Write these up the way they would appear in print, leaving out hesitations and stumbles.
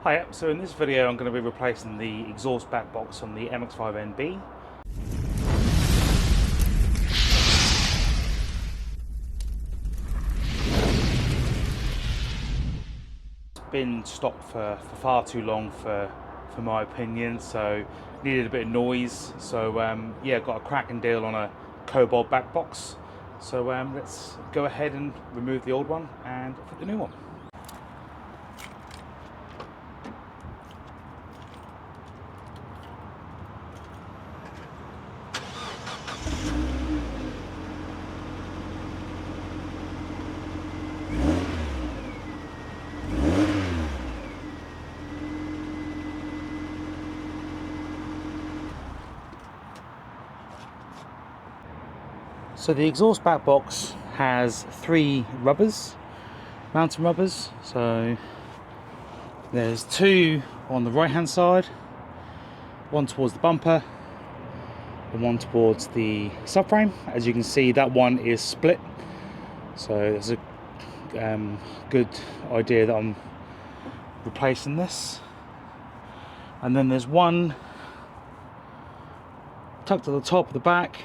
Hi, so in this video I'm going to be replacing the exhaust back box on the MX5 NB. It's been stock for far too long for my opinion, so needed a bit of noise. So yeah, got a cracking deal on a Cobalt back box. So let's go ahead and remove the old one and fit the new one. So the exhaust back box has three rubbers, mounting rubbers. So there's two on the right hand side, one towards the bumper and one towards the subframe. As you can see, that one is split, so it's a good idea that I'm replacing this. And then there's one tucked at the top of the back.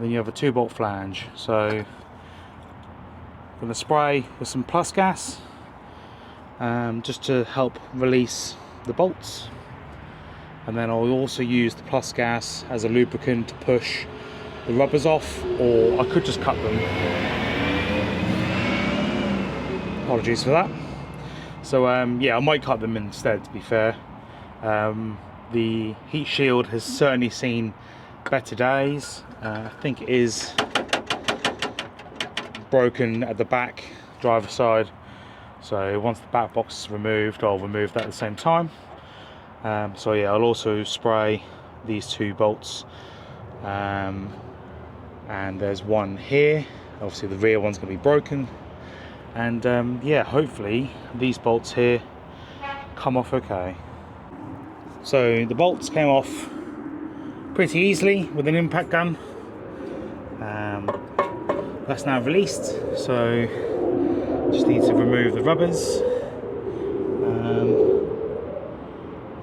Then you have a 2-bolt flange. So I'm going to spray with some plus gas just to help release the bolts, and then I'll also use the plus gas as a lubricant to push the rubbers off, or I could just cut them. Apologies for that. So yeah, I might cut them instead, to be fair. The heat shield has certainly seen better days. I think it is broken at the back driver side, so once the back box is removed, I'll remove that at the same time. So yeah, I'll also spray these two bolts, and there's one here. Obviously the rear one's going to be broken, and yeah, hopefully these bolts here come off okay. So the bolts came off pretty easily with an impact gun. That's now released, so just need to remove the rubbers.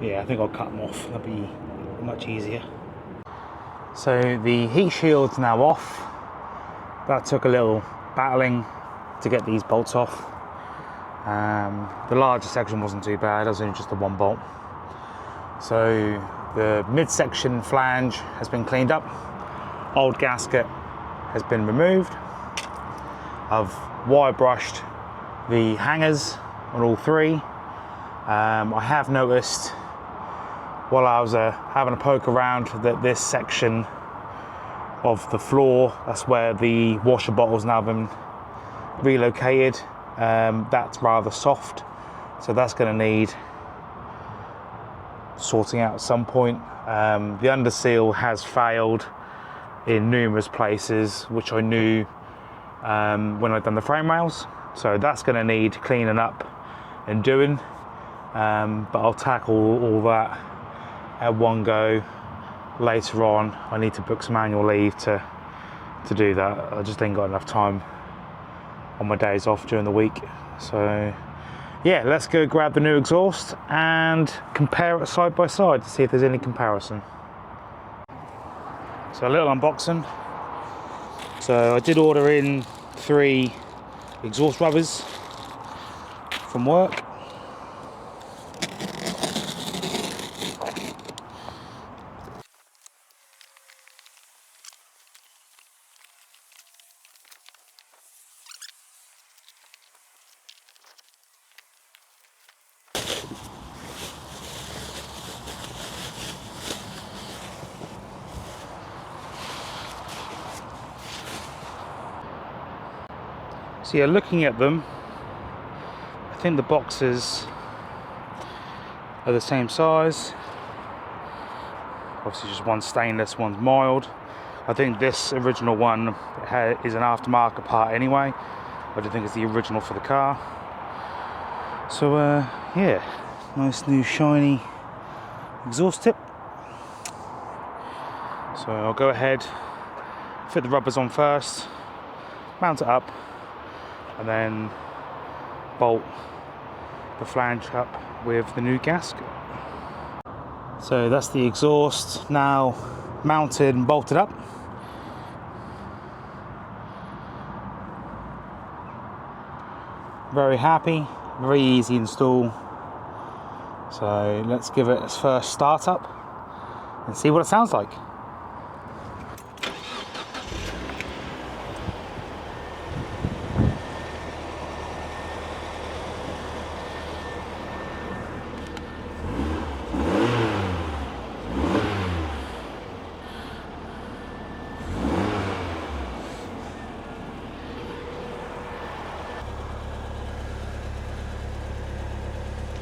Yeah, I think I'll cut them off, that'll be much easier. So the heat shield's now off. That took a little battling to get these bolts off. The larger section wasn't too bad, it was only just the 1 bolt. So the midsection flange has been cleaned up, old gasket has been removed. I've wire brushed the hangers on all three. I have noticed while I was having a poke around that this section of the floor, that's where the washer bottle's now been relocated, that's rather soft, so that's going to need sorting out at some point. The under seal has failed in numerous places, which I knew when I'd done the frame rails, so that's going to need cleaning up and doing, but I'll tackle all that at one go later on. I need to book some annual leave to do that. I just ain't got enough time on my days off during the week. So yeah, let's go grab the new exhaust and compare it side by side to see if there's any comparison. So a little unboxing. So I did order in 3 exhaust rubbers from work. So yeah, looking at them, I think the boxes are the same size. Obviously just one's stainless, one's mild. I think this original one is an aftermarket part anyway. I don't think it's the original for the car. So yeah, nice new shiny exhaust tip. So I'll go ahead, fit the rubbers on first, mount it up, and then bolt the flange up with the new gasket. So that's the exhaust now mounted and bolted up. Very happy, very easy install. So let's give it its first start up and see what it sounds like.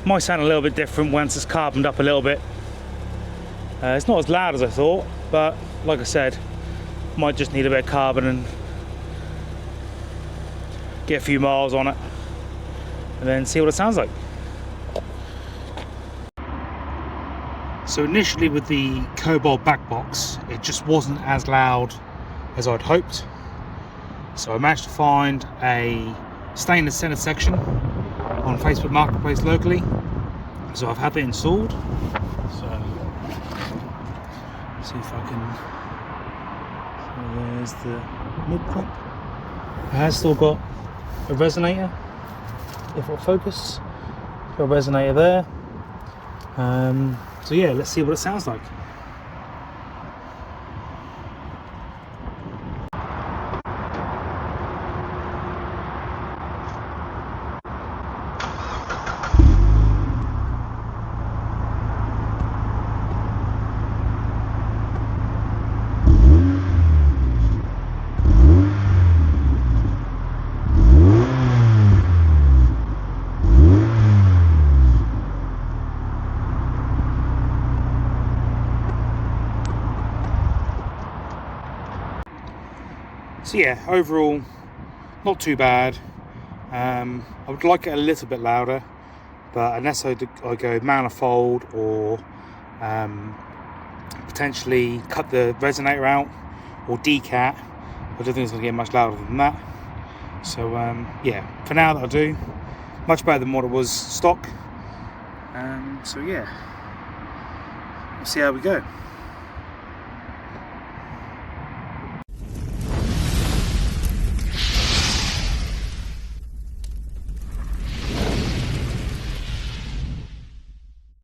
Might sound a little bit different once it's carboned up a little bit. It's not as loud as I thought, but like I said, might just need a bit of carbon and get a few miles on it and then see what it sounds like. So initially with the Cobalt back box, it just wasn't as loud as I'd hoped. So I managed to find a stainless center section on Facebook Marketplace locally, so I've had it installed. So see if I can. So there's the mid clip. It has still got a resonator. If it'll focus, got a resonator there. So yeah, let's see what it sounds like. So yeah, overall, not too bad. I would like it a little bit louder, but unless I go manifold or potentially cut the resonator out or decat, I don't think it's going to get much louder than that. So yeah, for now that'll do. Much better than what it was stock. So yeah, we'll see how we go.